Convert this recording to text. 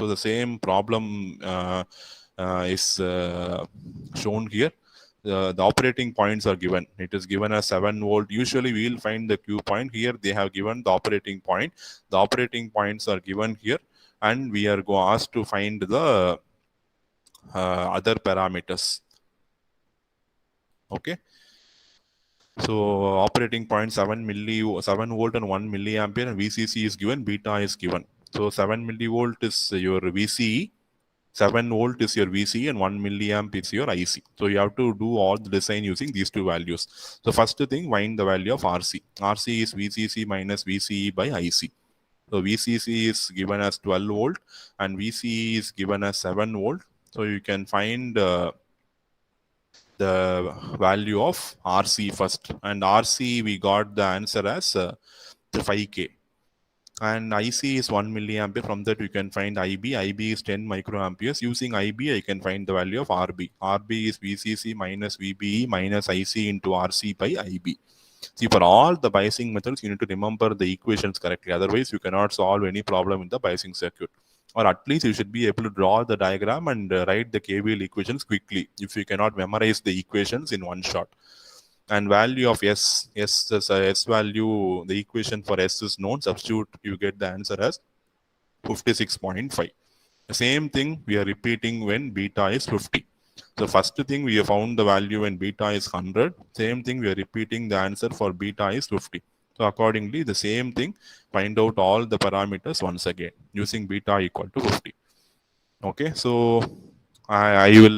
So the same problem is shown here. The operating points are given. It is given as 7 volt. Usually we will find the Q point. Here they have given the operating point. The operating points are given here, and we are asked to find the other parameters. Okay. So operating point 7 volt and 1 milliampere, and VCC is given, beta is given. So 7 millivolt is your VCE, 7 volt is your VCE, and 1 milliamp is your IC. So you have to do all the design using these two values. So first thing, find the value of RC. RC is VCC minus VCE by IC. So VCC is given as 12 volt and VCE is given as 7 volt. So you can find the value of RC first, and RC we got the answer as 5K, and IC is 1 milliampere. From that you can find IB. IB is 10 microamperes. Using IB I can find the value of RB. RB is VCC minus VBE minus IC into RC by IB. See, for all the biasing methods, you need to remember the equations correctly. Otherwise, you cannot solve any problem in the biasing circuit. Or at least you should be able to draw the diagram and write the KVL equations quickly if you cannot memorize the equations in one shot. And value of S value, the equation for S is known. Substitute, you get the answer as 56.5. The same thing we are repeating when beta is 50. So first thing we have found the value when beta is 100. Same thing we are repeating the answer for beta is 50. So accordingly, the same thing, find out all the parameters once again using beta equal to 50. Okay, so I will